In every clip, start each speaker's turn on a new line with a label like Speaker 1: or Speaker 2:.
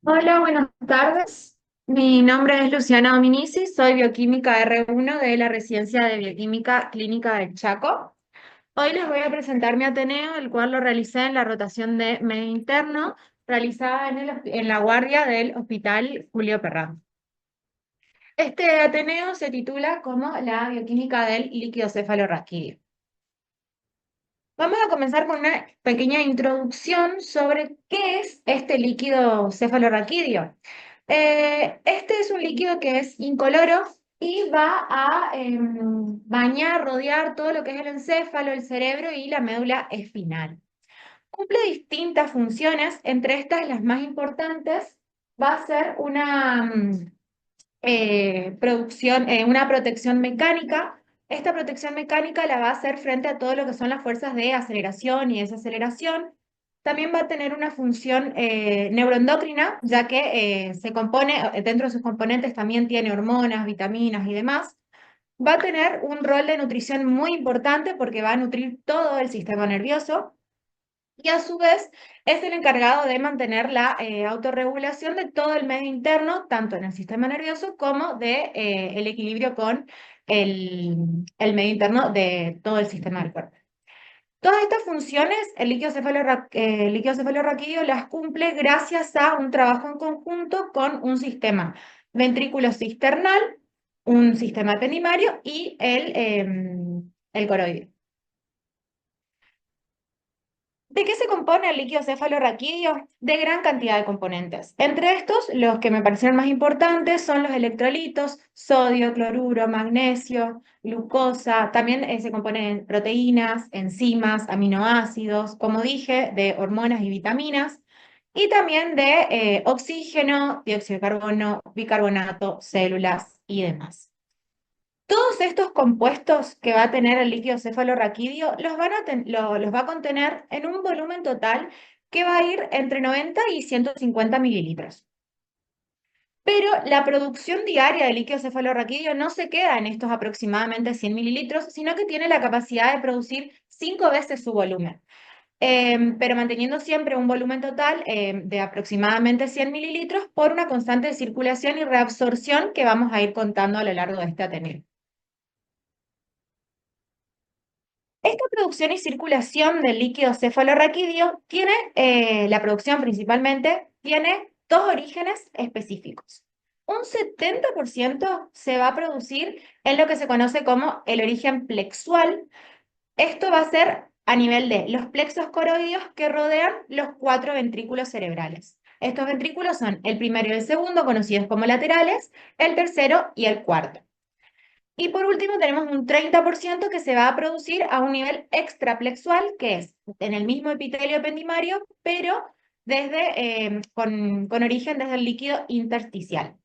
Speaker 1: Hola, buenas tardes. Mi nombre es Luciana Dominici, soy bioquímica R1 de la Residencia de Bioquímica Clínica del Chaco. Hoy les voy a presentar mi Ateneo, el cual lo realicé en la rotación de medio interno, realizada en la guardia del Hospital Julio Perrán. Este Ateneo se titula como la bioquímica del líquido cefalorraquídeo. Vamos a comenzar con una pequeña introducción sobre qué es este líquido cefalorraquídeo. Este es un líquido que es incoloro y va a bañar, rodear todo lo que es el encéfalo, el cerebro y la médula espinal. Cumple distintas funciones, entre estas las más importantes va a ser una protección mecánica. Esta protección mecánica la va a hacer frente a todo lo que son las fuerzas de aceleración y desaceleración. También va a tener una función neuroendocrina, ya que se compone, dentro de sus componentes también tiene hormonas, vitaminas y demás. Va a tener un rol de nutrición muy importante porque va a nutrir todo el sistema nervioso y a su vez es el encargado de mantener la autorregulación de todo el medio interno, tanto en el sistema nervioso como de el equilibrio con el medio interno de todo el sistema del cuerpo. Todas estas funciones, el líquido cefalorraquídeo las cumple gracias a un trabajo en conjunto con un sistema ventrículo cisternal, un sistema ependimario y el coroideo. ¿De qué se compone el líquido cefalorraquídeo? De gran cantidad de componentes. Entre estos, los que me parecieron más importantes son los electrolitos, sodio, cloruro, magnesio, glucosa. También se compone de proteínas, enzimas, aminoácidos, como dije, de hormonas y vitaminas. Y también de oxígeno, dióxido de carbono, bicarbonato, células y demás. Todos estos compuestos que va a tener el líquido cefalorraquídeo los va a contener en un volumen total que va a ir entre 90 y 150 mililitros. Pero la producción diaria de líquido cefalorraquídeo no se queda en estos aproximadamente 100 mililitros, sino que tiene la capacidad de producir 5 veces su volumen. Pero manteniendo siempre un volumen total de aproximadamente 100 mililitros por una constante circulación y reabsorción que vamos a ir contando a lo largo de este Ateneo. Esta producción y circulación del líquido cefalorraquídeo tiene, la producción principalmente, tiene dos orígenes específicos. Un 70% se va a producir en lo que se conoce como el origen plexual. Esto va a ser a nivel de los plexos coroideos que rodean los cuatro ventrículos cerebrales. Estos ventrículos son el primero y el segundo, conocidos como laterales, el tercero y el cuarto. Y por último tenemos un 30% que se va a producir a un nivel extraplexual, que es en el mismo epitelio ependimario, pero con origen desde el líquido intersticial.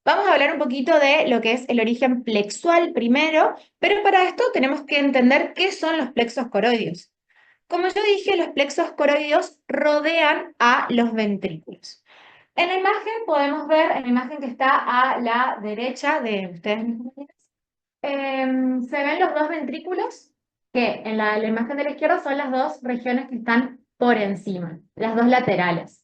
Speaker 1: Vamos a hablar un poquito de lo que es el origen plexual primero, pero para esto tenemos que entender qué son los plexos coroideos. Como yo dije, los plexos coroideos rodean a los ventrículos. En la imagen podemos ver, en la imagen que está a la derecha de ustedes, mis compañeros, se ven los dos ventrículos, que en la imagen de la izquierda son las dos regiones que están por encima, las dos laterales.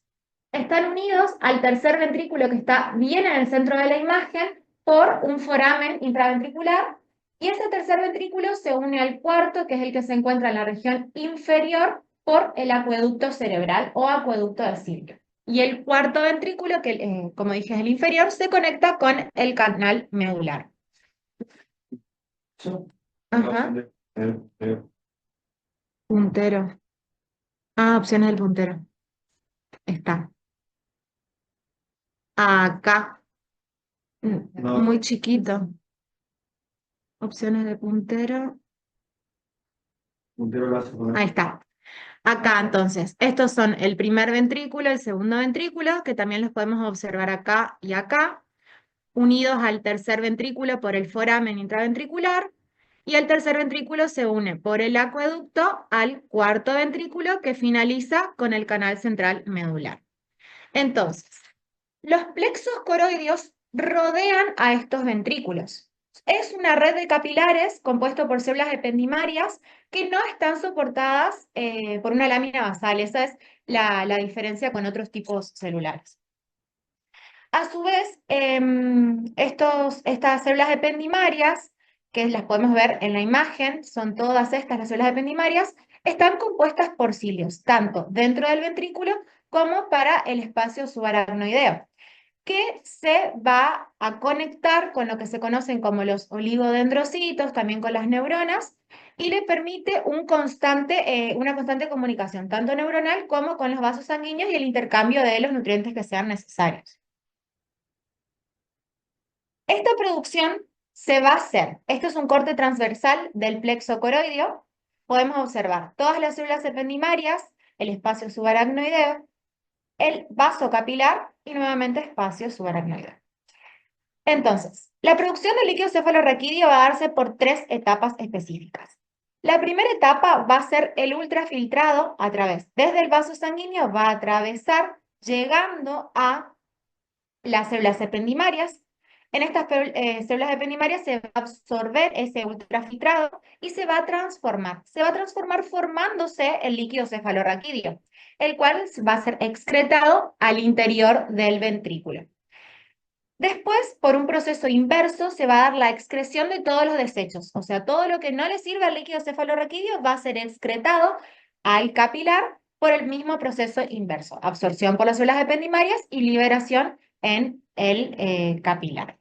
Speaker 1: Están unidos al tercer ventrículo que está bien en el centro de la imagen por un foramen intraventricular, y ese tercer ventrículo se une al cuarto, que es el que se encuentra en la región inferior, por el acueducto cerebral o acueducto de Silvio. Y el cuarto ventrículo, que como dije es el inferior, se conecta con el canal medular. Ajá, puntero. Ah, opciones del puntero. Está. Acá. No. Muy chiquito. Opciones de puntero. Ahí está. Acá entonces, estos son el primer ventrículo, el segundo ventrículo, que también los podemos observar acá y acá, unidos al tercer ventrículo por el foramen intraventricular, y el tercer ventrículo se une por el acueducto al cuarto ventrículo que finaliza con el canal central medular. Entonces, los plexos coroideos rodean a estos ventrículos. Es una red de capilares compuesto por células ependimarias que no están soportadas por una lámina basal. Esa es la diferencia con otros tipos celulares. A su vez, estas células ependimarias, que las podemos ver en la imagen, son todas estas las células ependimarias, están compuestas por cilios, tanto dentro del ventrículo como para el espacio subaracnoideo, que se va a conectar con lo que se conocen como los oligodendrocitos, también con las neuronas, y le permite una constante comunicación, tanto neuronal como con los vasos sanguíneos y el intercambio de los nutrientes que sean necesarios. Esta producción se va a hacer, esto es un corte transversal del plexo coroideo, podemos observar todas las células ependimarias, el espacio subaracnoideo, el vaso capilar y nuevamente espacio subaracnoideo. Entonces, la producción del líquido cefalorraquídeo va a darse por tres etapas específicas. La primera etapa va a ser el ultrafiltrado desde el vaso sanguíneo, va a atravesar llegando a las células ependimarias. En estas células ependimarias se va a absorber ese ultrafiltrado y se va a transformar. Se va a transformar formándose el líquido cefalorraquídeo, el cual va a ser excretado al interior del ventrículo. Después, por un proceso inverso, se va a dar la excreción de todos los desechos. O sea, todo lo que no le sirve al líquido cefalorraquídeo va a ser excretado al capilar por el mismo proceso inverso. Absorción por las células ependimarias y liberación en el capilar.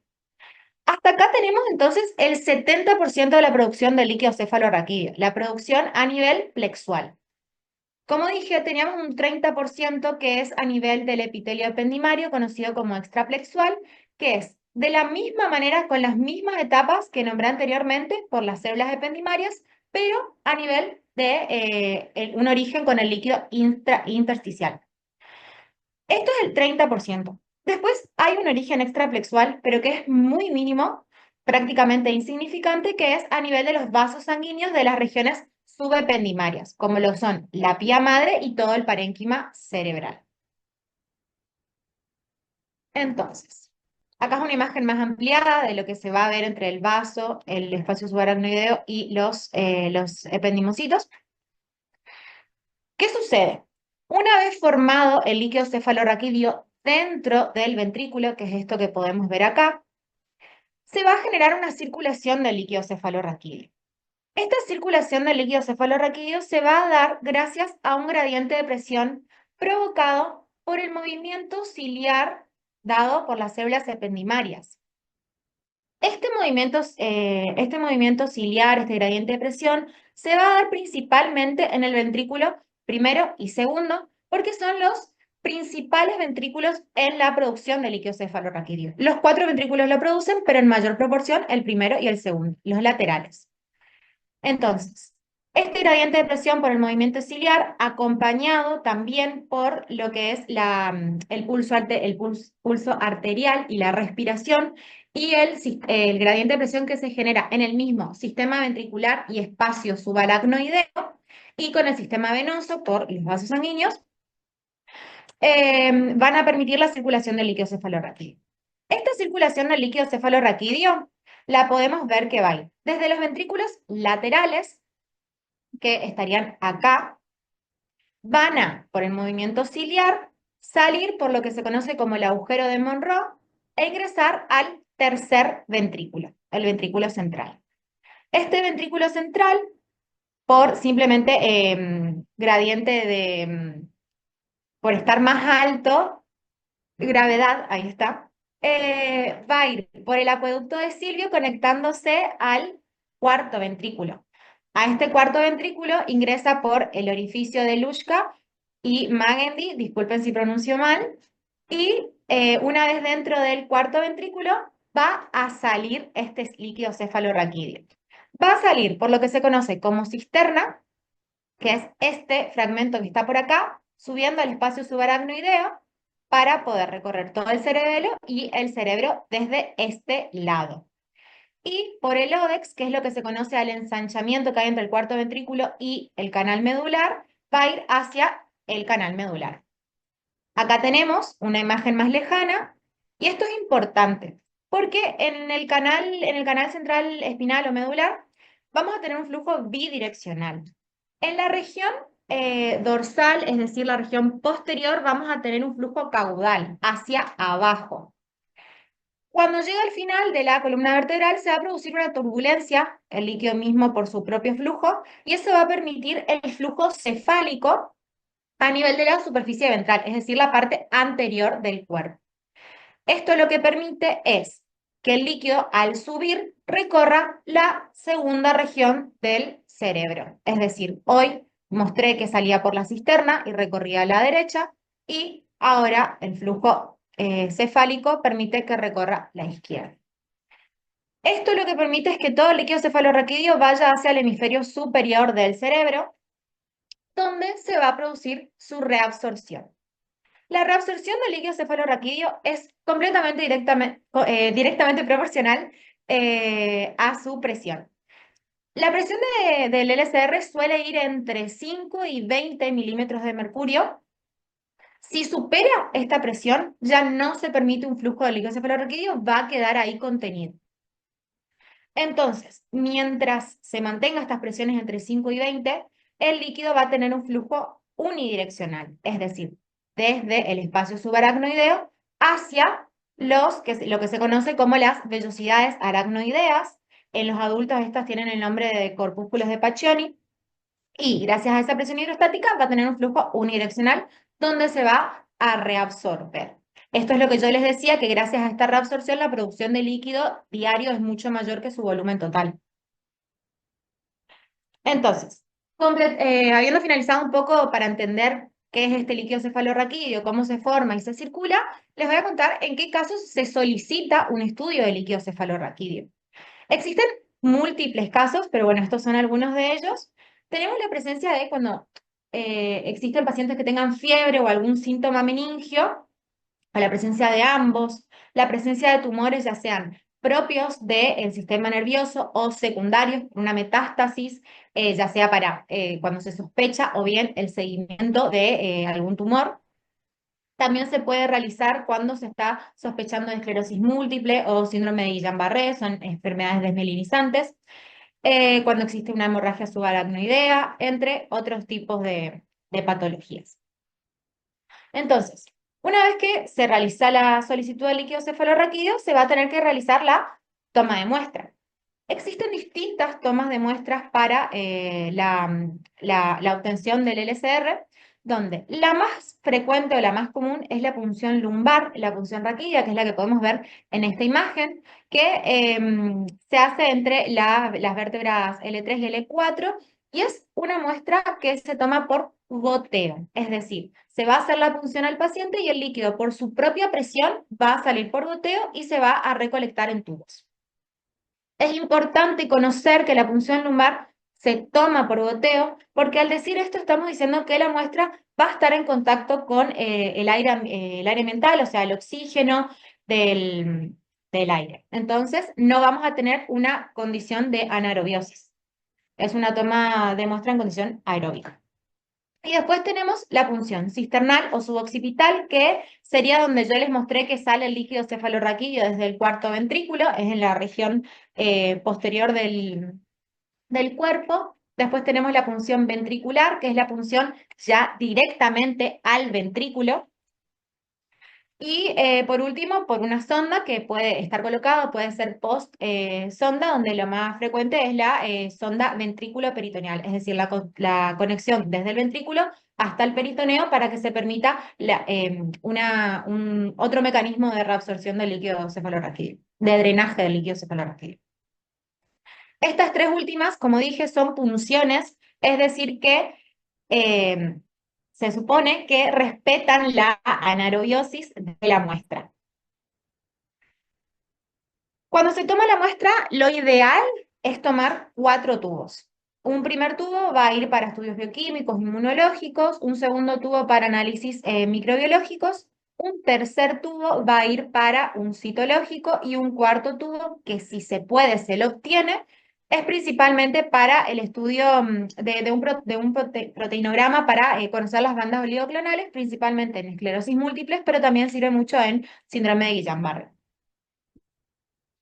Speaker 1: Hasta acá tenemos entonces el 70% de la producción del líquido cefalorraquídeo, la producción a nivel plexual. Como dije, teníamos un 30% que es a nivel del epitelio ependimario, conocido como extraplexual, que es de la misma manera, con las mismas etapas que nombré anteriormente por las células ependimarias, pero a nivel de un origen con el líquido intersticial. Esto es el 30%. Después hay un origen extraplexual, pero que es muy mínimo, prácticamente insignificante, que es a nivel de los vasos sanguíneos de las regiones subependimarias, como lo son la pía madre y todo el parénquima cerebral. Entonces, acá es una imagen más ampliada de lo que se va a ver entre el vaso, el espacio subaracnoideo y los ependimocitos. ¿Qué sucede? Una vez formado el líquido cefalorraquídeo dentro del ventrículo, que es esto que podemos ver acá, se va a generar una circulación del líquido cefalorraquídeo. Esta circulación del líquido cefalorraquídeo se va a dar gracias a un gradiente de presión provocado por el movimiento ciliar dado por las células ependimarias. Este movimiento ciliar, este gradiente de presión, se va a dar principalmente en el ventrículo primero y segundo, porque son los principales ventrículos en la producción de líquido cefalorraquídeo. Los cuatro ventrículos lo producen, pero en mayor proporción el primero y el segundo, los laterales. Entonces, este gradiente de presión por el movimiento ciliar, acompañado también por lo que es el pulso arterial y la respiración, y el gradiente de presión que se genera en el mismo sistema ventricular y espacio subaracnoideo, y con el sistema venoso por los vasos sanguíneos, van a permitir la circulación del líquido cefalorraquídeo. Esta circulación del líquido cefalorraquídeo la podemos ver que va a ir desde los ventrículos laterales, que estarían acá, van a, por el movimiento ciliar, salir por lo que se conoce como el agujero de Monroe e ingresar al tercer ventrículo, el ventrículo central. Este ventrículo central, por simplemente gradiente por estar más alto, gravedad, ahí está, va a ir por el acueducto de Silvio conectándose al cuarto ventrículo. A este cuarto ventrículo ingresa por el orificio de Luschka y Magendie, disculpen si pronuncio mal, y una vez dentro del cuarto ventrículo va a salir este líquido cefalorraquídeo. Va a salir por lo que se conoce como cisterna, que es este fragmento que está por acá, subiendo al espacio subaracnoideo para poder recorrer todo el cerebelo y el cerebro desde este lado. Y por el ódex, que es lo que se conoce al ensanchamiento que hay entre el cuarto ventrículo y el canal medular, va a ir hacia el canal medular. Acá tenemos una imagen más lejana, y esto es importante, porque en el canal central espinal o medular vamos a tener un flujo bidireccional. En la región dorsal, es decir, la región posterior, vamos a tener un flujo caudal hacia abajo. Cuando llega al final de la columna vertebral, se va a producir una turbulencia, el líquido mismo por su propio flujo, y eso va a permitir el flujo cefálico a nivel de la superficie ventral, es decir, la parte anterior del cuerpo. Esto lo que permite es que el líquido, al subir, recorra la segunda región del cerebro. Es decir, hoy mostré que salía por la cisterna y recorría a la derecha, y ahora el flujo cefálico permite que recorra la izquierda. Esto lo que permite es que todo el líquido cefalorraquídeo vaya hacia el hemisferio superior del cerebro, donde se va a producir su reabsorción. La reabsorción del líquido cefalorraquídeo es completamente directamente proporcional a su presión. La presión del LCR suele ir entre 5 y 20 milímetros de mercurio. Si supera esta presión, ya no se permite un flujo de líquido cefalorraquídeo, va a quedar ahí contenido. Entonces, mientras se mantenga estas presiones entre 5 y 20, el líquido va a tener un flujo unidireccional, es decir, desde el espacio subaracnoideo hacia lo que se conoce como las vellosidades aracnoideas. En los adultos estas tienen el nombre de corpúsculos de Pacchioni, y gracias a esa presión hidrostática va a tener un flujo unidireccional donde se va a reabsorber. Esto es lo que yo les decía, que gracias a esta reabsorción la producción de líquido diario es mucho mayor que su volumen total. Entonces, habiendo finalizado un poco para entender qué es este líquido cefalorraquídeo, cómo se forma y se circula, les voy a contar en qué casos se solicita un estudio de líquido cefalorraquídeo. Existen múltiples casos, pero bueno, estos son algunos de ellos. Tenemos la presencia de cuando existen pacientes que tengan fiebre o algún síntoma meningio, o la presencia de ambos, la presencia de tumores ya sean propios del sistema nervioso o secundarios, una metástasis, ya sea para cuando se sospecha o bien el seguimiento de algún tumor. También se puede realizar cuando se está sospechando de esclerosis múltiple o síndrome de Guillain-Barré, son enfermedades desmielinizantes, cuando existe una hemorragia subaracnoidea, entre otros tipos de patologías. Entonces, una vez que se realiza la solicitud de líquido cefalorraquídeo, se va a tener que realizar la toma de muestra. Existen distintas tomas de muestras para la obtención del LCR, donde la más frecuente o la más común es la punción lumbar, la punción raquídea, que es la que podemos ver en esta imagen, que se hace entre las vértebras L3 y L4, y es una muestra que se toma por goteo, es decir, se va a hacer la punción al paciente y el líquido por su propia presión va a salir por goteo y se va a recolectar en tubos. Es importante conocer que la punción lumbar se toma por goteo, porque al decir esto estamos diciendo que la muestra va a estar en contacto con el aire ambiental, o sea, el oxígeno del aire. Entonces, no vamos a tener una condición de anaerobiosis. Es una toma de muestra en condición aeróbica. Y después tenemos la punción cisternal o suboccipital, que sería donde yo les mostré que sale el líquido cefalorraquídeo desde el cuarto ventrículo, es en la región posterior del cuerpo. Después tenemos la punción ventricular, que es la punción ya directamente al ventrículo. Y por último, por una sonda que puede estar colocada, puede ser post sonda, donde lo más frecuente es la sonda ventrículo peritoneal, es decir, la conexión desde el ventrículo hasta el peritoneo para que se permita otro mecanismo de reabsorción del líquido cefalorraquídeo, de drenaje del líquido cefalorraquídeo. Estas tres últimas, como dije, son punciones, es decir, que eh, se supone que respetan la anaerobiosis de la muestra. Cuando se toma la muestra, lo ideal es tomar 4 tubos. Un primer tubo va a ir para estudios bioquímicos, inmunológicos, un segundo tubo para análisis microbiológicos, un tercer tubo va a ir para un citológico y un cuarto tubo, que si se puede se lo obtiene, es principalmente para el estudio de un proteinograma para conocer las bandas oligoclonales, principalmente en esclerosis múltiples, pero también sirve mucho en síndrome de Guillain-Barré.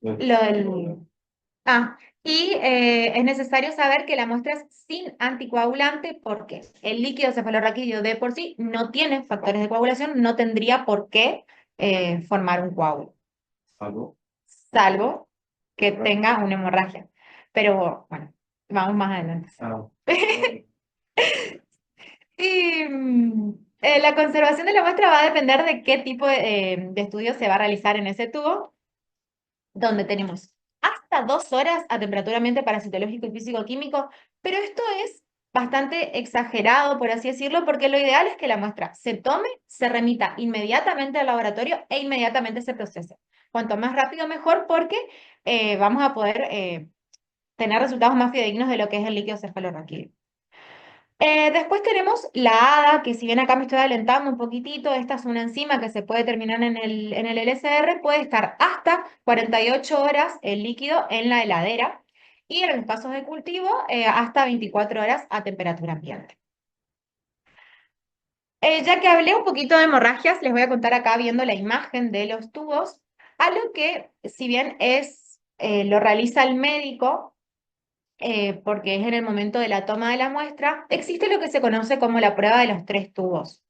Speaker 1: Lo del... Ah, Y es necesario saber que la muestra es sin anticoagulante porque el líquido cefalorraquídeo de por sí no tiene factores de coagulación, no tendría por qué formar un coágulo,
Speaker 2: ¿Algo?
Speaker 1: salvo que tenga una hemorragia. Pero bueno, vamos más adelante.
Speaker 2: Ah,
Speaker 1: Y la conservación de la muestra va a depender de qué tipo de estudio se va a realizar en ese tubo, donde tenemos hasta 2 horas a temperatura ambiente para citológico y físico-químico, pero esto es bastante exagerado, por así decirlo, porque lo ideal es que la muestra se tome, se remita inmediatamente al laboratorio e inmediatamente se procese. Cuanto más rápido, mejor, porque vamos a poder tener resultados más fidedignos de lo que es el líquido cefalorraquídeo. Después tenemos la ADA, que si bien acá me estoy adelantando un poquitito, esta es una enzima que se puede terminar en el LSR, puede estar hasta 48 horas el líquido en la heladera y en los casos de cultivo hasta 24 horas a temperatura ambiente. Ya que hablé un poquito de hemorragias, les voy a contar acá viendo la imagen de los tubos, algo que si bien lo realiza el médico, porque es en el momento de la toma de la muestra, existe lo que se conoce como la prueba de los 3 tubos.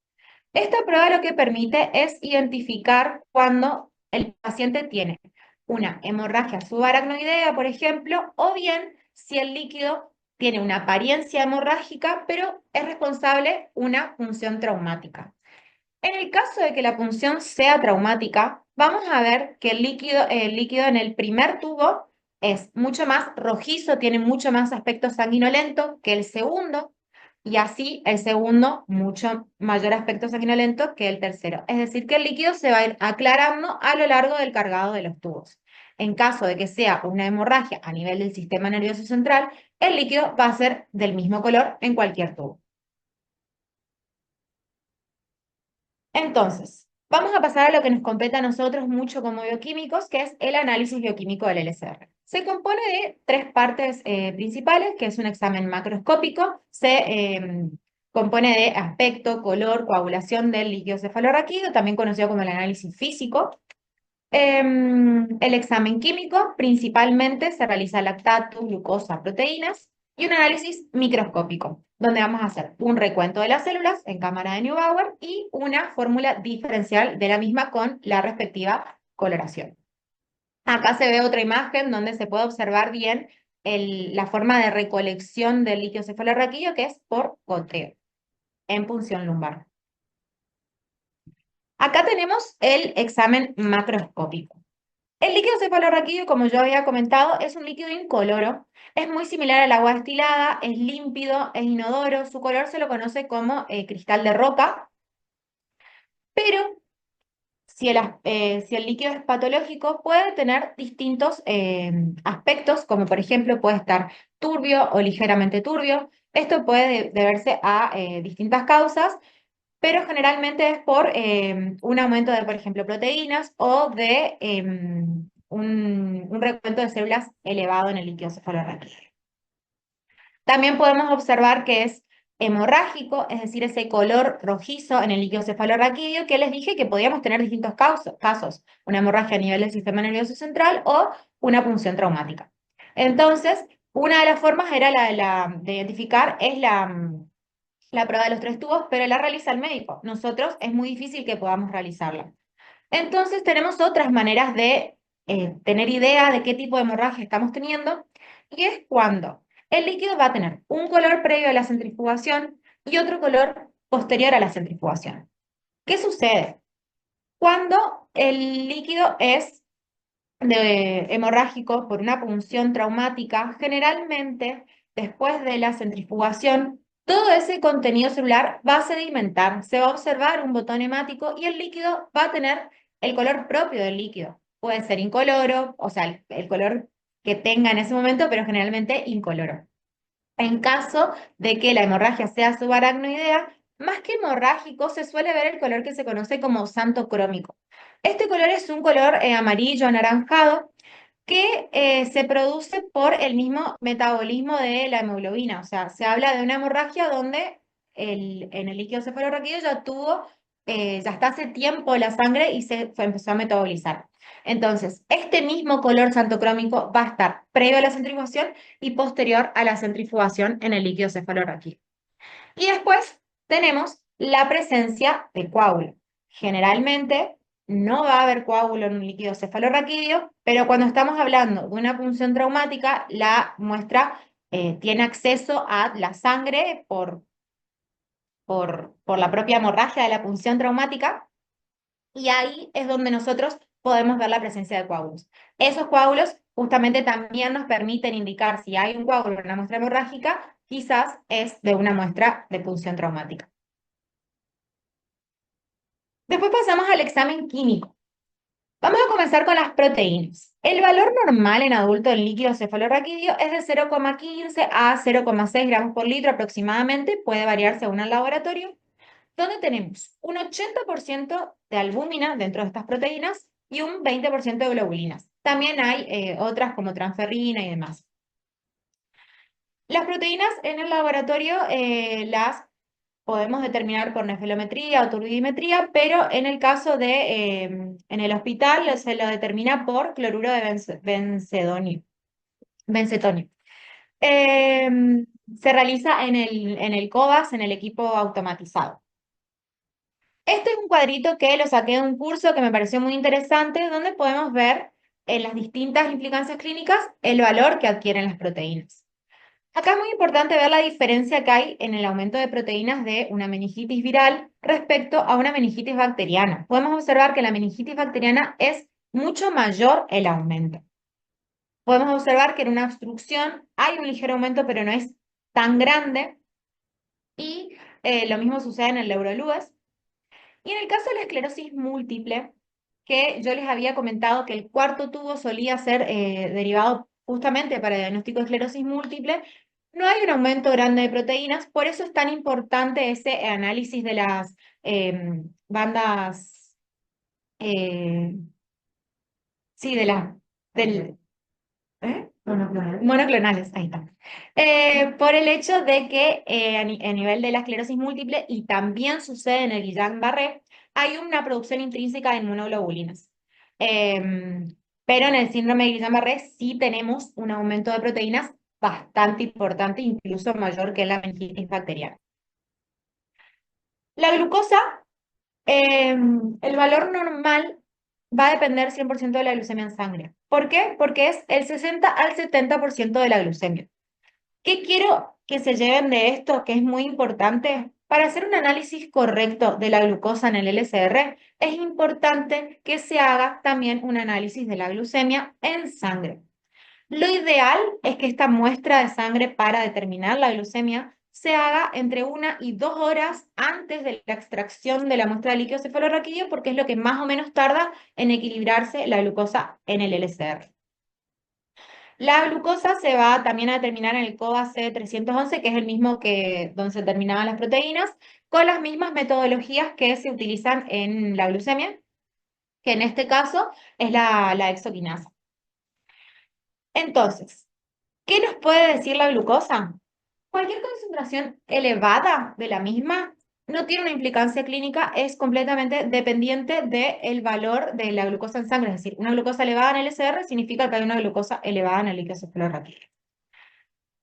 Speaker 1: Esta prueba lo que permite es identificar cuando el paciente tiene una hemorragia subaracnoidea, por ejemplo, o bien si el líquido tiene una apariencia hemorrágica, pero es responsable una punción traumática. En el caso de que la punción sea traumática, vamos a ver que el líquido en el primer tubo es mucho más rojizo, tiene mucho más aspecto sanguinolento que el segundo, y así el segundo mucho mayor aspecto sanguinolento que el tercero. Es decir, que el líquido se va a ir aclarando a lo largo del cargado de los tubos. En caso de que sea una hemorragia a nivel del sistema nervioso central, el líquido va a ser del mismo color en cualquier tubo. Entonces, vamos a pasar a lo que nos compete a nosotros mucho como bioquímicos, que es el análisis bioquímico del LSR. Se compone de 3 partes principales, que es un examen macroscópico, se compone de aspecto, color, coagulación del líquido cefalorraquídeo, también conocido como el análisis físico. El examen químico principalmente se realiza lactato, glucosa, proteínas y un análisis microscópico, donde vamos a hacer un recuento de las células en cámara de Neubauer y una fórmula diferencial de la misma con la respectiva coloración. Acá se ve otra imagen donde se puede observar bien la forma de recolección del líquido cefalorraquídeo, que es por goteo en punción lumbar. Acá tenemos el examen macroscópico. El líquido cefalorraquídeo, como yo había comentado, es un líquido incoloro. Es muy similar al agua destilada, es límpido, es inodoro. Su color se lo conoce como cristal de roca, pero si el líquido es patológico, puede tener distintos aspectos, como por ejemplo puede estar turbio o ligeramente turbio. Esto puede deberse a distintas causas, pero generalmente es por un aumento de, por ejemplo, proteínas o de un recuento de células elevado en el líquido cefalorraquídeo. También podemos observar que es hemorrágico, es decir, ese color rojizo en el líquido cefalorraquídeo, que les dije que podíamos tener distintos casos, una hemorragia a nivel del sistema nervioso central o una punción traumática. Entonces, una de las formas era de identificar es la prueba de los 3 tubos, pero la realiza el médico. Nosotros es muy difícil que podamos realizarla. Entonces tenemos otras maneras de tener idea de qué tipo de hemorragia estamos teniendo, y es cuando el líquido va a tener un color previo a la centrifugación y otro color posterior a la centrifugación. ¿Qué sucede? Cuando el líquido es hemorrágico por una punción traumática, generalmente después de la centrifugación, todo ese contenido celular va a sedimentar, se va a observar un botón hemático y el líquido va a tener el color propio del líquido. Puede ser incoloro, o sea, el color que tenga en ese momento, pero generalmente incoloro. En caso de que la hemorragia sea subaracnoidea, más que hemorrágico, se suele ver el color que se conoce como santo crómico. Este color es un color amarillo anaranjado que se produce por el mismo metabolismo de la hemoglobina. O sea, se habla de una hemorragia donde en el líquido cefalorraquídeo ya tuvo ya está hace tiempo la sangre y empezó a metabolizar. Entonces, este mismo color santocrómico va a estar previo a la centrifugación y posterior a la centrifugación en el líquido cefalorraquídeo. Y después tenemos la presencia de coágulo. Generalmente no va a haber coágulo en un líquido cefalorraquídeo, pero cuando estamos hablando de una punción traumática, la muestra tiene acceso a la sangre por la propia hemorragia de la punción traumática, y ahí es donde nosotros podemos ver la presencia de coágulos. Esos coágulos justamente también nos permiten indicar si hay un coágulo en una muestra hemorrágica, quizás es de una muestra de punción traumática. Después pasamos al examen químico. Vamos a comenzar con las proteínas. El valor normal en adulto del líquido cefalorraquídeo es de 0,15 a 0,6 gramos por litro aproximadamente, puede variar según el laboratorio, donde tenemos un 80% de albúmina dentro de estas proteínas y un 20% de globulinas. También hay otras como transferrina y demás. Las proteínas en el laboratorio las podemos determinar por nefelometría o turbidimetría, pero en el caso de en el hospital se lo determina por cloruro de bencetonio. Se realiza en el COVAS, en el equipo automatizado. Este es un cuadrito que lo saqué de un curso que me pareció muy interesante, donde podemos ver en las distintas implicancias clínicas el valor que adquieren las proteínas. Acá es muy importante ver la diferencia que hay en el aumento de proteínas de una meningitis viral respecto a una meningitis bacteriana. Podemos observar que en la meningitis bacteriana es mucho mayor el aumento. Podemos observar que en una obstrucción hay un ligero aumento, pero no es tan grande. Y lo mismo sucede en el Leurolúes. Y en el caso de la esclerosis múltiple, que yo les había comentado que el cuarto tubo solía ser derivado justamente para el diagnóstico de esclerosis múltiple, no hay un aumento grande de proteínas, por eso es tan importante ese análisis de las bandas, eh, sí, del, monoclonales, ahí está. Por el hecho de que a nivel de la esclerosis múltiple, y también sucede en el Guillain-Barré, hay una producción intrínseca de inmunoglobulinas. Pero en el síndrome de Guillain-Barré sí tenemos un aumento de proteínas bastante importante, incluso mayor que la meningitis bacteriana. La glucosa, el valor normal va a depender 100% de la glucemia en sangre. ¿Por qué? Porque es el 60 al 70% de la glucemia. ¿Qué quiero que se lleven de esto, que es muy importante? Para hacer un análisis correcto de la glucosa en el LCR, es importante que se haga también un análisis de la glucemia en sangre. Lo ideal es que esta muestra de sangre para determinar la glucemia se haga entre 1 y 2 horas antes de la extracción de la muestra de líquido cefalorraquídeo, porque es lo que más o menos tarda en equilibrarse la glucosa en el LCR. La glucosa se va también a determinar en el COVA C311, que es el mismo que donde se determinaban las proteínas, con las mismas metodologías que se utilizan en la glucemia, que en este caso es la exoquinasa. Entonces, ¿qué nos puede decir la glucosa? Cualquier concentración elevada de la misma no tiene una implicancia clínica, es completamente dependiente del valor de la glucosa en sangre. Es decir, una glucosa elevada en el SR significa que hay una glucosa elevada en el líquido cefalorraquídeo.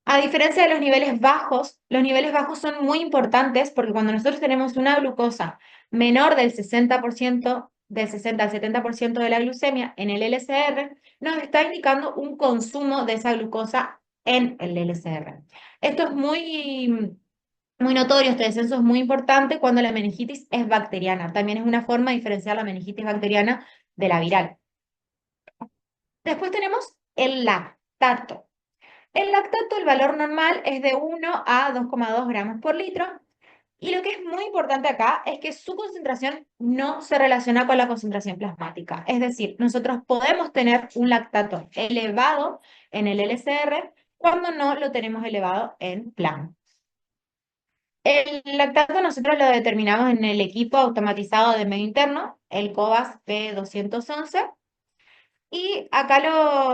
Speaker 1: A diferencia de los niveles bajos son muy importantes porque cuando nosotros tenemos una glucosa menor del 60%, del 60 al 70% de la glucemia en el LCR, nos está indicando un consumo de esa glucosa en el LCR. Esto es muy notorio, este descenso es muy importante cuando la meningitis es bacteriana. También es una forma de diferenciar la meningitis bacteriana de la viral. Después tenemos el lactato. El lactato, el valor normal es de 1 a 2,2 gramos por litro. Y lo que es muy importante acá es que su concentración no se relaciona con la concentración plasmática. Es decir, nosotros podemos tener un lactato elevado en el LCR cuando no lo tenemos elevado en plasma. El lactato nosotros lo determinamos en el equipo automatizado de medio interno, el COVAS P211. Y acá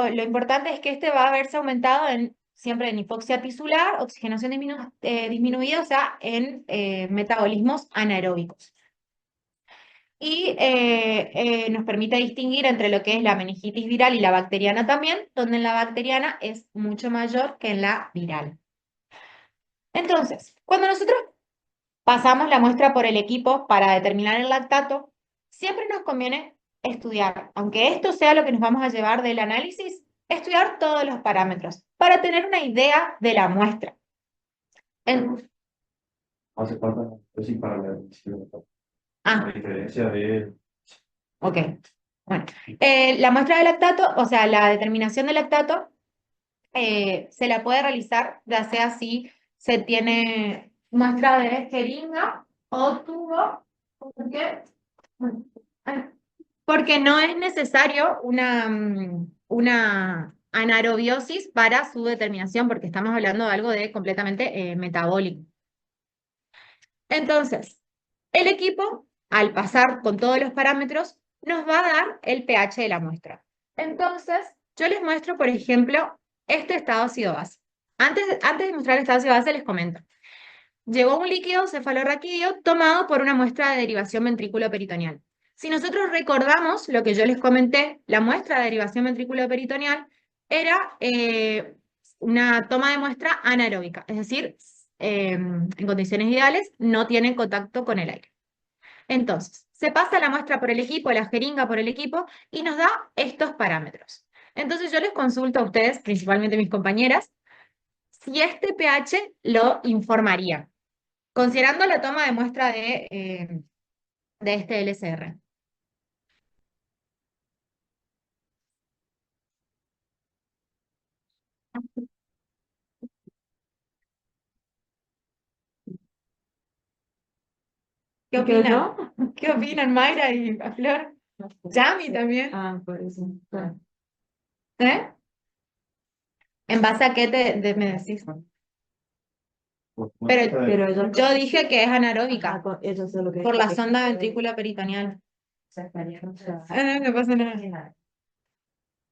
Speaker 1: lo importante es que este va a verse aumentado siempre en hipoxia tisular, oxigenación disminuida, o sea, en metabolismos anaeróbicos. y nos permite distinguir entre lo que es la meningitis viral y la bacteriana también, donde en la bacteriana es mucho mayor que en la viral. Entonces, cuando nosotros pasamos la muestra por el equipo para determinar el lactato, siempre nos conviene estudiar, aunque esto sea lo que nos vamos a llevar del análisis, estudiar todos los parámetros para tener una idea de la muestra. En-
Speaker 2: Hace falta sí para la decisión.
Speaker 1: ah,
Speaker 2: A diferencia de
Speaker 1: ok. Bueno, la muestra de lactato, o sea, la determinación de lactato, se la puede realizar, ya sea si se tiene muestra de jeringa o tubo, porque, porque no es necesario una anaerobiosis para su determinación, porque estamos hablando de algo de completamente metabólico. Entonces, el equipo, al pasar con todos los parámetros, nos va a dar el pH de la muestra. Entonces, yo les muestro, por ejemplo, este estado ácido-base. Antes de mostrar el estado ácido-base, les comento. Llegó un líquido cefalorraquídeo tomado por una muestra de derivación ventrículo-peritoneal. Si nosotros recordamos lo que yo les comenté, la muestra de derivación ventrículo-peritoneal era una toma de muestra anaeróbica, es decir, en condiciones ideales no tienen contacto con el aire. Entonces, se pasa la muestra por el equipo, la jeringa por el equipo, y nos da estos parámetros. Entonces yo les consulto a ustedes, principalmente mis compañeras, si este pH lo informaría, considerando la toma de muestra de este LCR. ¿Qué opinan? ¿Qué opinan Mayra y Flor? Yami también.
Speaker 3: Ah, por eso. Claro.
Speaker 1: ¿Eh? ¿En base a qué me decís? Pero yo dije que es anaeróbica
Speaker 3: Eso es lo que
Speaker 1: por la sonda ventrícula peritoneal. No pasa nada.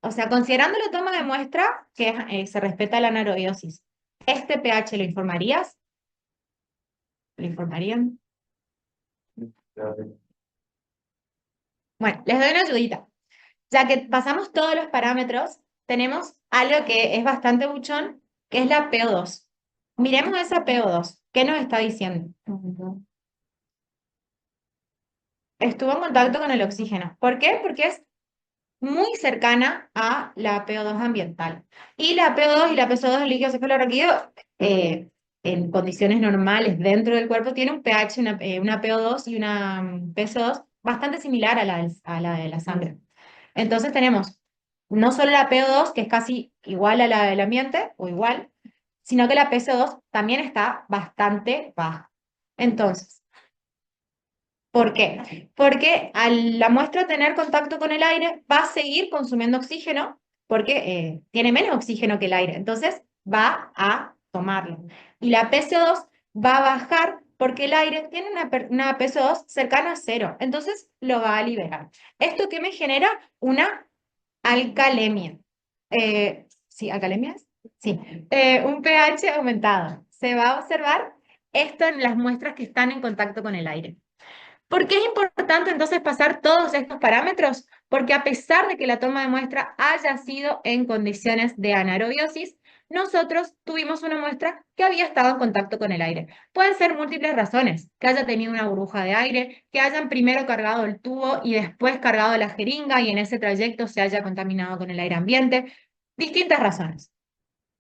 Speaker 1: O sea, considerando la toma de muestra, que se respeta la anaerobiosis, ¿este pH lo informarías? ¿Lo informarían? Bueno, les doy una ayudita. Ya que pasamos todos los parámetros, tenemos algo que es bastante buchón, que es la PO2. Miremos esa PO2. ¿Qué nos está diciendo? Estuvo en contacto con el oxígeno. ¿Por qué? Porque es muy cercana a la PO2 ambiental. Y la PO2 y la PCO2 del líquido cefalorraquídeo, en condiciones normales dentro del cuerpo, tiene un pH, una PO2 y una PCO2 bastante similar a la de la sangre. Entonces tenemos no solo la PO2, que es casi igual a la del ambiente, o igual, sino que la PCO2 también está bastante baja. Entonces, ¿por qué? Porque al la muestra tener contacto con el aire, va a seguir consumiendo oxígeno, porque tiene menos oxígeno que el aire, entonces va a tomarlo. Y la PCO2 va a bajar porque el aire tiene una PCO2 cercana a cero, entonces lo va a liberar. ¿Esto qué me genera? Una alcalemia. ¿Sí, alcalemia es? Sí. Un pH aumentado. Se va a observar esto en las muestras que están en contacto con el aire. ¿Por qué es importante entonces pasar todos estos parámetros? Porque a pesar de que la toma de muestra haya sido en condiciones de anaerobiosis, nosotros tuvimos una muestra que había estado en contacto con el aire. Pueden ser múltiples razones, que haya tenido una burbuja de aire, que hayan primero cargado el tubo y después cargado la jeringa y en ese trayecto se haya contaminado con el aire ambiente, distintas razones.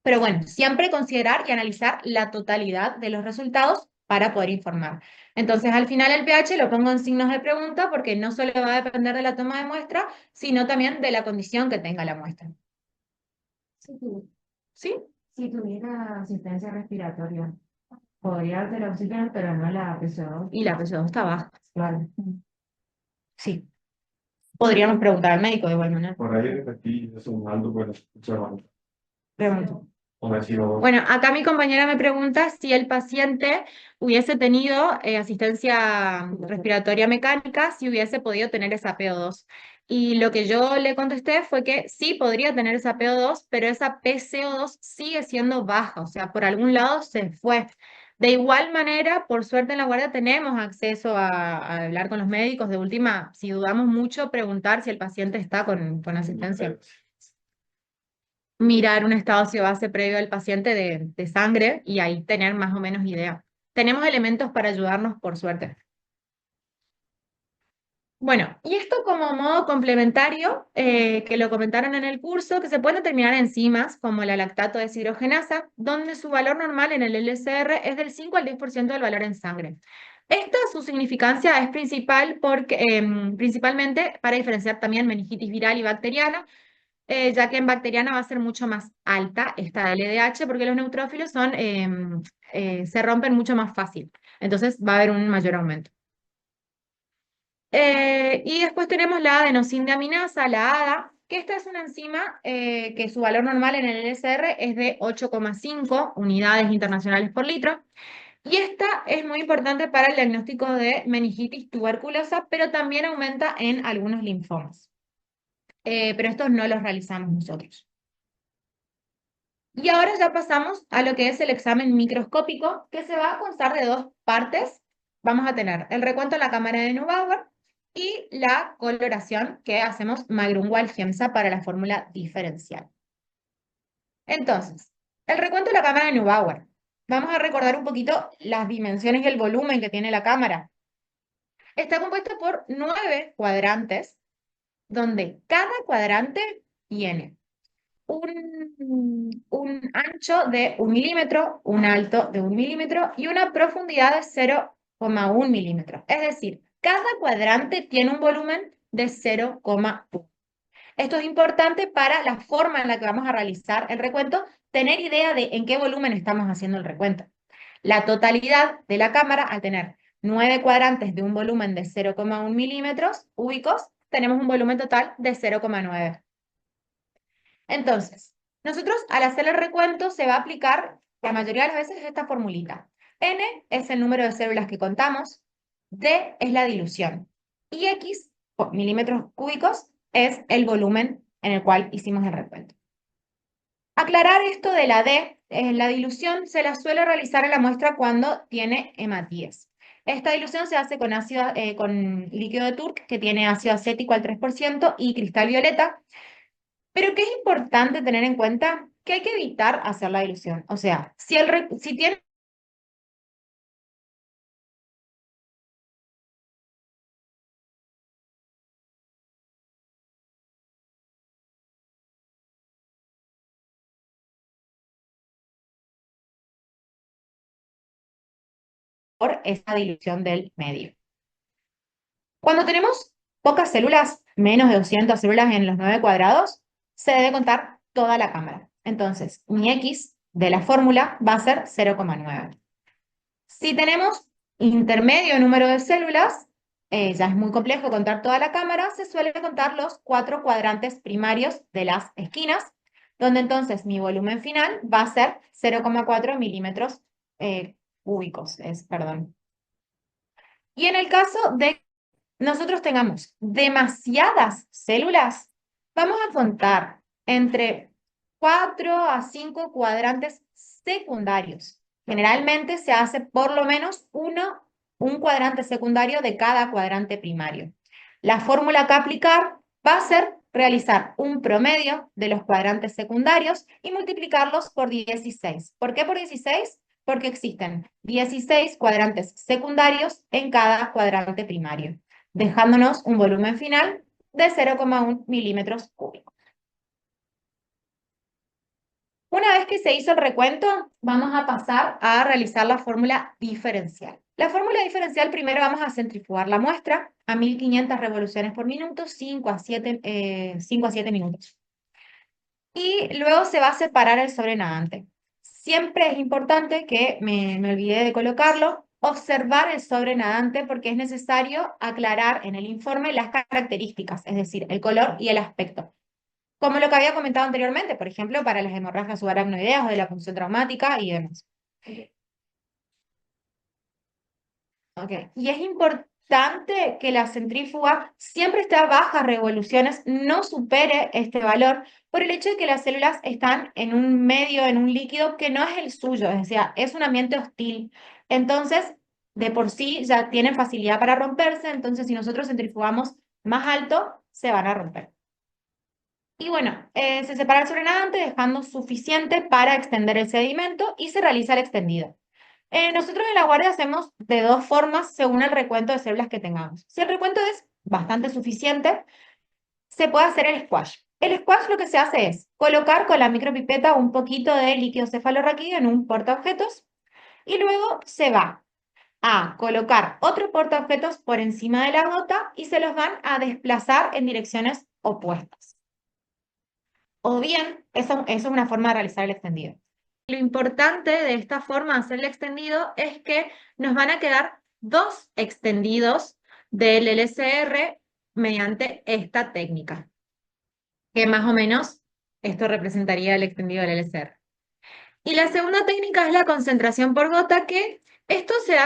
Speaker 1: Pero bueno, siempre considerar y analizar la totalidad de los resultados para poder informar. Entonces, al final el pH lo pongo en signos de pregunta porque no solo va a depender de la toma de muestra, sino también de la condición que tenga la muestra. ¿Sí?
Speaker 3: Si tuviera asistencia respiratoria, podría hacer oxígeno, pero no la PCO2.
Speaker 1: Y la PCO2 está baja.
Speaker 3: Claro.
Speaker 1: Sí. Podríamos preguntar al médico de igual manera.
Speaker 2: por ahí aquí es un alto, bueno, escuchamos.
Speaker 1: Pregunto.
Speaker 2: Bueno,
Speaker 1: Bueno, acá mi compañera me pregunta si el paciente hubiese tenido asistencia respiratoria mecánica, si hubiese podido tener esa PO2. Y lo que yo le contesté fue que sí podría tener esa PO2, pero esa PCO2 sigue siendo baja, o sea, por algún lado se fue. De igual manera, por suerte en la guardia tenemos acceso a hablar con los médicos. De última, si dudamos mucho, preguntar si el paciente está con asistencia. Mirar un estado base previo al paciente de sangre y ahí tener más o menos idea. Tenemos elementos para ayudarnos, por suerte. Bueno, y esto como modo complementario, que lo comentaron en el curso, que se pueden determinar enzimas como la lactato deshidrogenasa, donde su valor normal en el LCR es del 5 al 10% del valor en sangre. Esta, su significancia es principal porque, principalmente para diferenciar también meningitis viral y bacteriana, ya que en bacteriana va a ser mucho más alta esta LDH porque los neutrófilos se rompen mucho más fácil. Entonces va a haber un mayor aumento. Y después tenemos la adenosina la ADA, que esta es una enzima que su valor normal en el LSR es de 8,5 unidades internacionales por litro. Y esta es muy importante para el diagnóstico de meningitis tuberculosa, pero también aumenta en algunos linfomas. Pero estos no los realizamos nosotros. Y ahora ya pasamos a lo que es el examen microscópico, que se va a constar de dos partes. Vamos a tener el recuento de la cámara de Neubauer y la coloración que hacemos Magrun-Wald-Giemsa para la fórmula diferencial. Entonces, el recuento de la cámara de Neubauer. Vamos a recordar un poquito las dimensiones y el volumen que tiene la cámara. Está compuesto por 9 cuadrantes, donde cada cuadrante tiene un ancho de 1 milímetro, un alto de 1 milímetro y una profundidad de 0,1 milímetro. Es decir, cada cuadrante tiene un volumen de 0,1. Esto es importante para la forma en la que vamos a realizar el recuento, tener idea de en qué volumen estamos haciendo el recuento. La totalidad de la cámara, al tener 9 cuadrantes de un volumen de 0,1 milímetros cúbicos, tenemos un volumen total de 0,9. Entonces, nosotros al hacer el recuento se va a aplicar la mayoría de las veces esta formulita. N es el número de células que contamos, D es la dilución y X, o milímetros cúbicos, es el volumen en el cual hicimos el recuento. Aclarar esto de la D, la dilución se la suele realizar en la muestra cuando tiene hematíes. Esta dilución se hace con líquido de Turk, que tiene ácido acético al 3% y cristal violeta. Pero que es importante tener en cuenta que hay que evitar hacer la dilución. O sea, si tiene por esa dilución del medio. Cuando tenemos pocas células, menos de 200 células en los 9 cuadrados, se debe contar toda la cámara. Entonces, mi X de la fórmula va a ser 0,9. Si tenemos intermedio número de células, ya es muy complejo contar toda la cámara, se suele contar los 4 cuadrantes primarios de las esquinas, donde entonces mi volumen final va a ser 0,4 milímetros cúbicos, perdón. Y en el caso de nosotros tengamos demasiadas células, vamos a contar entre 4 a 5 cuadrantes secundarios. Generalmente se hace por lo menos un cuadrante secundario de cada cuadrante primario. La fórmula que aplicar va a ser realizar un promedio de los cuadrantes secundarios y multiplicarlos por 16. ¿Por qué por 16? Porque existen 16 cuadrantes secundarios en cada cuadrante primario, dejándonos un volumen final de 0,1 milímetros cúbicos. Una vez que se hizo el recuento, vamos a pasar a realizar la fórmula diferencial. La fórmula diferencial, primero vamos a centrifugar la muestra a 1500 revoluciones por minuto, 5 a 7 minutos. Y luego se va a separar el sobrenadante. Siempre es importante, que me olvidé de colocarlo, observar el sobrenadante porque es necesario aclarar en el informe las características, es decir, el color y el aspecto. Como lo que había comentado anteriormente, por ejemplo, para las hemorragias subaracnoideas o de la punción traumática y demás. Okay. Y es importante que la centrífuga siempre esté a bajas revoluciones, no supere este valor, por el hecho de que las células están en un medio, en un líquido que no es el suyo, es decir, es un ambiente hostil. Entonces, de por sí ya tienen facilidad para romperse, entonces si nosotros centrifugamos más alto, se van a romper. Y bueno, se separa el sobrenadante dejando suficiente para extender el sedimento y se realiza el extendido. Nosotros en la guardia hacemos de dos formas según el recuento de células que tengamos. Si el recuento es bastante suficiente, se puede hacer el squash. El squash lo que se hace es colocar con la micropipeta un poquito de líquido cefalorraquídeo en un portaobjetos y luego se va a colocar otro portaobjetos por encima de la gota y se los van a desplazar en direcciones opuestas. O bien, eso es una forma de realizar el extendido. Lo importante de esta forma de hacer el extendido es que nos van a quedar dos extendidos del LCR mediante esta técnica, que más o menos esto representaría el extendido del LCR. Y la segunda técnica es la concentración por gota, que esto se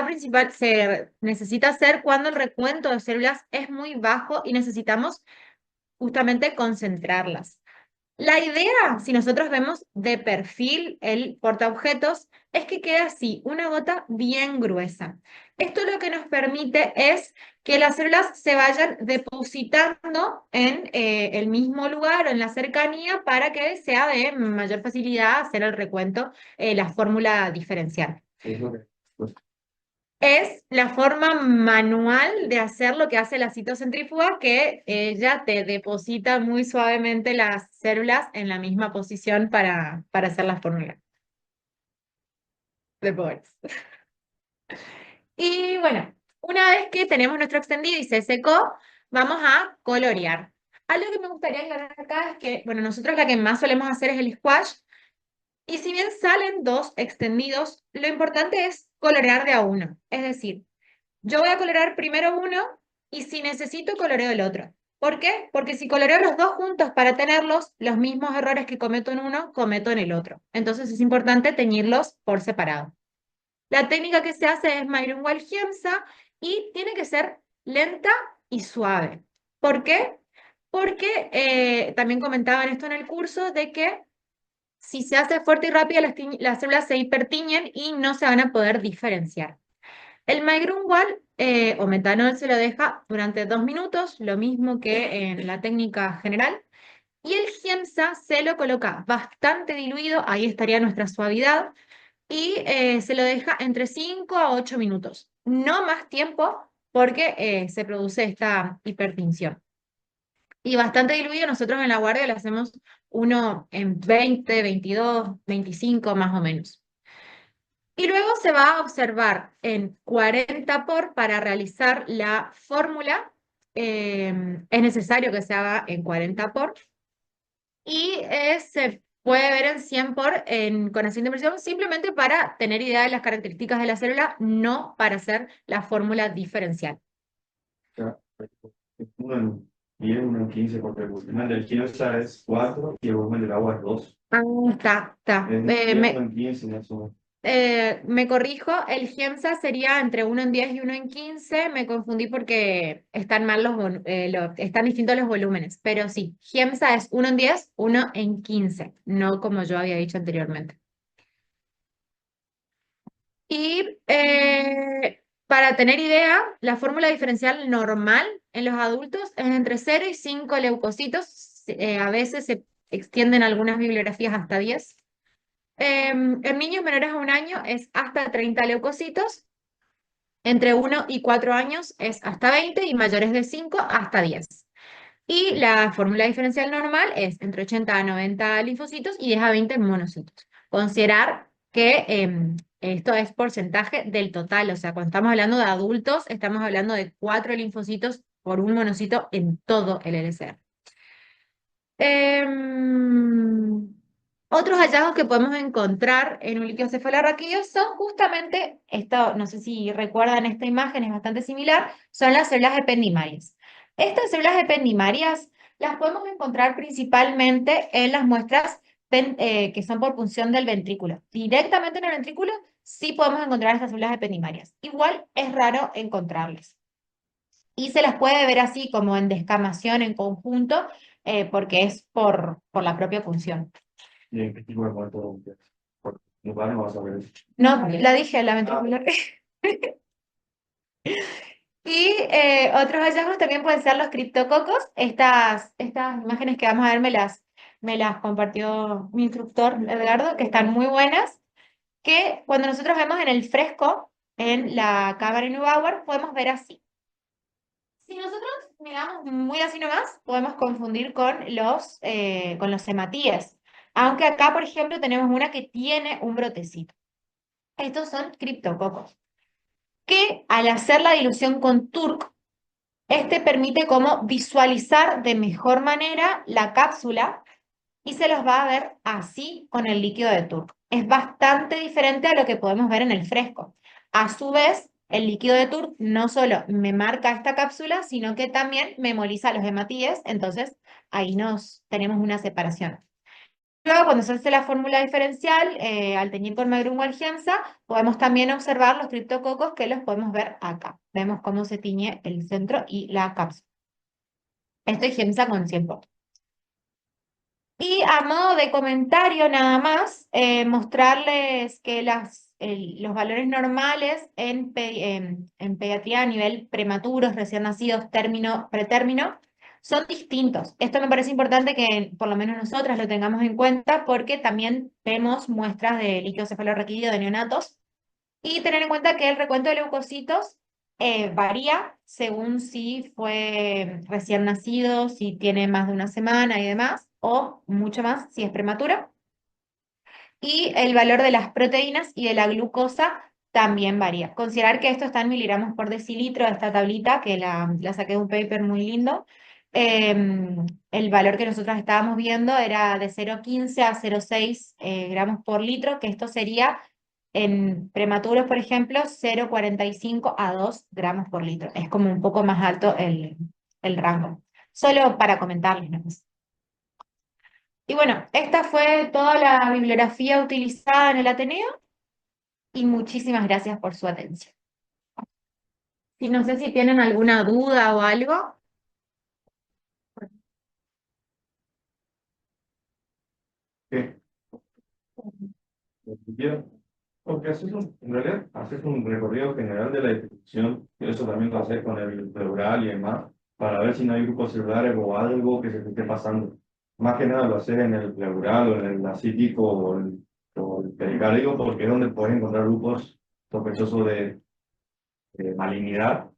Speaker 1: necesita hacer cuando el recuento de células es muy bajo y necesitamos justamente concentrarlas. La idea, si nosotros vemos de perfil el portaobjetos, es que quede así, una gota bien gruesa. Esto lo que nos permite es que las células se vayan depositando en el mismo lugar o en la cercanía para que sea de mayor facilidad hacer el recuento, la fórmula diferencial.
Speaker 2: Es lo que, pues,
Speaker 1: Es la forma manual de hacer lo que hace la citocentrífuga, que ella te deposita muy suavemente las células en la misma posición para hacer la fórmula de Boris. Y bueno, una vez que tenemos nuestro extendido y se secó, vamos a colorear. Algo que me gustaría aclarar acá es que, bueno, nosotros la que más solemos hacer es el squash, y si bien salen dos extendidos, lo importante es colorear de a uno. Es decir, yo voy a colorear primero uno y si necesito coloreo el otro. ¿Por qué? Porque si coloreo los dos juntos para tenerlos, los mismos errores que cometo en uno, cometo en el otro. Entonces es importante teñirlos por separado. La técnica que se hace es Mayr-Ungwald Giemsa y tiene que ser lenta y suave. ¿Por qué? Porque también comentaban esto en el curso de que si se hace fuerte y rápido, las células se hipertiñen y no se van a poder diferenciar. El Mygron-Wall o metanol se lo deja durante 2 minutos, lo mismo que en la técnica general. Y el Giemsa se lo coloca bastante diluido, ahí estaría nuestra suavidad, y se lo deja entre 5 a 8 minutos. No más tiempo porque se produce esta hipertinción. Y bastante diluido, nosotros en la guardia le hacemos uno en 20, 22, 25 más o menos. Y luego se va a observar en 40 por para realizar la fórmula. Es necesario que se haga en 40 por. Y se puede ver en 100 por con acción de presión simplemente para tener idea de las características de la célula, no para hacer la fórmula diferencial.
Speaker 2: ya, uno en 10, uno en 15, porque el volumen del Kielsa es 4 y el volumen del agua es 2.
Speaker 1: Ah, está.
Speaker 2: Es 10, uno en 15 más o menos.
Speaker 1: Me corrijo, el GEMSA sería entre 1 en 10 y 1 en 15. Me confundí porque están mal están distintos los volúmenes. Pero sí, GEMSA es 1 en 10, 1 en 15, no como yo había dicho anteriormente. Y para tener idea, la fórmula diferencial normal en los adultos es entre 0 y 5 leucocitos. A veces se extienden algunas bibliografías hasta 10. En niños menores a 1 año es hasta 30 leucocitos, entre 1 y 4 años es hasta 20 y mayores de 5 hasta 10. Y la fórmula diferencial normal es entre 80 a 90 linfocitos y 10 a 20 monocitos. Considerar que esto es porcentaje del total, o sea, cuando estamos hablando de adultos, estamos hablando de 4 linfocitos por un monocito en todo el LCR. Otros hallazgos que podemos encontrar en un líquido cefalorraquídeo son justamente, esto, no sé si recuerdan esta imagen, es bastante similar, son las células ependimarias. Estas células ependimarias las podemos encontrar principalmente en las muestras que son por punción del ventrículo. Directamente en el ventrículo sí podemos encontrar estas células ependimarias. Igual es raro encontrarlas. Y se las puede ver así como en descamación en conjunto, porque es por la propia punción.
Speaker 2: ¿Y en qué tipo de muerto? no vas a ver eso.
Speaker 1: No, la dije, la ventricular. Y otros hallazgos también pueden ser los criptococos. Estas imágenes que vamos a ver me las compartió mi instructor Edgardo, que están muy buenas, que cuando nosotros vemos en el fresco, en la cámara Neubauer, podemos ver así. Si nosotros miramos muy así nomás, podemos confundir con los hematíes. Aunque acá, por ejemplo, tenemos una que tiene un brotecito. Estos son criptococos, que al hacer la dilución con TURC, este permite como visualizar de mejor manera la cápsula y se los va a ver así con el líquido de TURC. Es bastante diferente a lo que podemos ver en el fresco. A su vez, el líquido de TURC no solo me marca esta cápsula, sino que también memoriza los hematíes, entonces ahí tenemos una separación. Luego, cuando se hace la fórmula diferencial, al teñir con Magrungo Algienza, podemos también observar los criptococos que los podemos ver acá. Vemos cómo se tiñe el centro y la cápsula. Esto es Giemsa con 100%. Y a modo de comentario nada más, mostrarles que los valores normales en pediatría a nivel prematuros, recién nacidos, término, pretérmino, son distintos. Esto me parece importante que por lo menos nosotras lo tengamos en cuenta porque también vemos muestras de líquido cefalorraquídeo de neonatos y tener en cuenta que el recuento de leucocitos varía según si fue recién nacido, si tiene más de una semana y demás, o mucho más si es prematuro. Y el valor de las proteínas y de la glucosa también varía. Considerar que esto está en miligramos por decilitro, esta tablita, que la saqué de un paper muy lindo. El valor que nosotros estábamos viendo era de 0,15 a 0,6 gramos por litro, que esto sería en prematuros, por ejemplo, 0,45 a 2 gramos por litro. Es como un poco más alto el rango. Solo para comentarles, ¿no? Y bueno, esta fue toda la bibliografía utilizada en el Ateneo y muchísimas gracias por su atención. Y no sé si tienen alguna duda o algo.
Speaker 2: ¿Qué? Porque en realidad haces un recorrido general de la distribución, y eso también lo haces con el pleural y demás, para ver si no hay grupos celulares o algo que se te esté pasando. Más que nada lo haces en el pleural o en el acítico o el pericárdico, porque es donde puedes encontrar grupos sospechosos de malignidad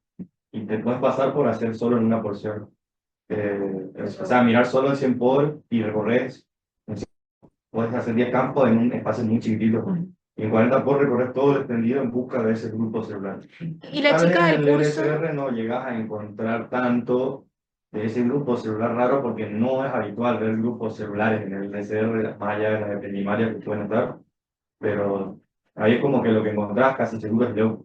Speaker 2: y te puedes pasar por hacer solo en una porción. O sea, mirar solo en 100 por y recorres, puedes hacer 10 campos en un espacio muy chiquitito. Y en 40 por recorrer todo el extendido en busca de ese grupo celular.
Speaker 1: Y la
Speaker 2: Tal vez
Speaker 1: chica
Speaker 2: en
Speaker 1: del
Speaker 2: el
Speaker 1: curso,
Speaker 2: LSR no llegas a encontrar tanto de ese grupo celular raro porque no es habitual ver grupos celulares en el LSR, más allá de las epidemiarias que pueden estar, pero ahí es como que lo que encontrás casi seguro es yo.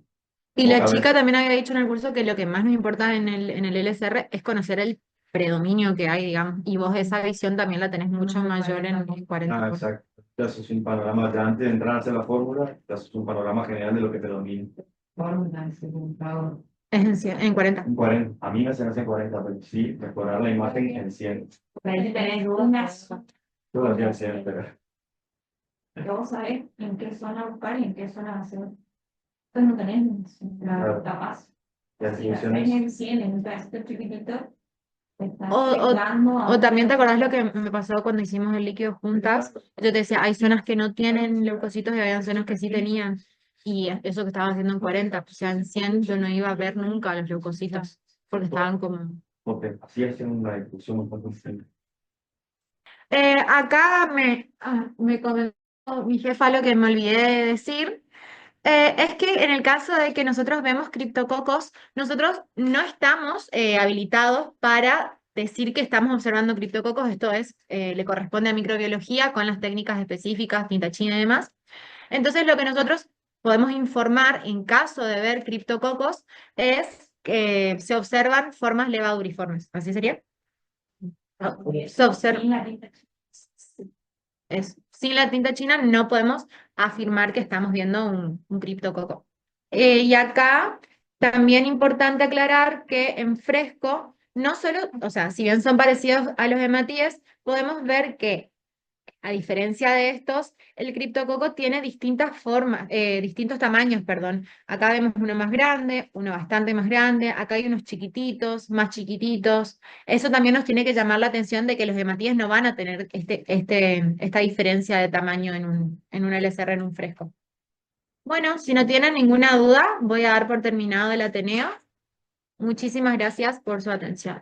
Speaker 1: y la
Speaker 2: Pocas
Speaker 1: chica
Speaker 2: veces.
Speaker 1: también había dicho en el curso que lo que más nos importa en el LSR es conocer el predominio que hay, digamos, y vos esa visión también la tenés mucho mayor en el 40
Speaker 2: Ah,
Speaker 1: por.
Speaker 2: exacto. Te haces un panorama, ya antes de entrar a hacer la fórmula, te haces un panorama general de lo que te domina.
Speaker 3: Fórmula, según favor.
Speaker 1: Es en 40.
Speaker 2: En 40. A mí me se me hace 40, pero sí, mejorar la imagen en 100.
Speaker 3: Por ahí tenés dudas.
Speaker 2: Yo lo hacía en 100, pero
Speaker 3: Vos sabés en qué zona buscar y en qué zona hacer. Pues no tenés la
Speaker 2: claro,
Speaker 3: capaz.
Speaker 2: las
Speaker 3: Si la haces
Speaker 2: distribuciones.
Speaker 3: en 100 en un pedacito chiquitito, te estás
Speaker 1: O,
Speaker 3: sesgando a
Speaker 1: o también te
Speaker 3: una
Speaker 1: acordás lo que me pasó cuando hicimos el líquido juntas. Yo te decía, hay zonas que no tienen leucocitos y había zonas que sí tenían. Y eso que estaba haciendo en 40, o sea, en 100 yo no iba a ver nunca los leucocitos, porque estaban como.
Speaker 2: Porque así hacen una distribución un poco simple.
Speaker 1: Acá me comentó mi jefa lo que me olvidé de decir. Es que en el caso de que nosotros vemos criptococos, nosotros no estamos habilitados para decir que estamos observando criptococos, esto le corresponde a microbiología con las técnicas específicas, tinta china y demás. Entonces, lo que nosotros podemos informar en caso de ver criptococos es que se observan formas levaduriformes. ¿Así sería? Se observa. Sin la tinta china no podemos afirmar que estamos viendo un criptococo. Y acá también importante aclarar que en fresco, no solo, o sea, si bien son parecidos a los hematíes, podemos ver que A diferencia de estos, el criptococo tiene distintas formas, distintos tamaños, perdón. Acá vemos uno más grande, uno bastante más grande, acá hay unos chiquititos, más chiquititos. Eso también nos tiene que llamar la atención de que los hematíes no van a tener esta diferencia de tamaño en un LSR, en un fresco. Bueno, si no tienen ninguna duda, voy a dar por terminado el Ateneo. Muchísimas gracias por su atención.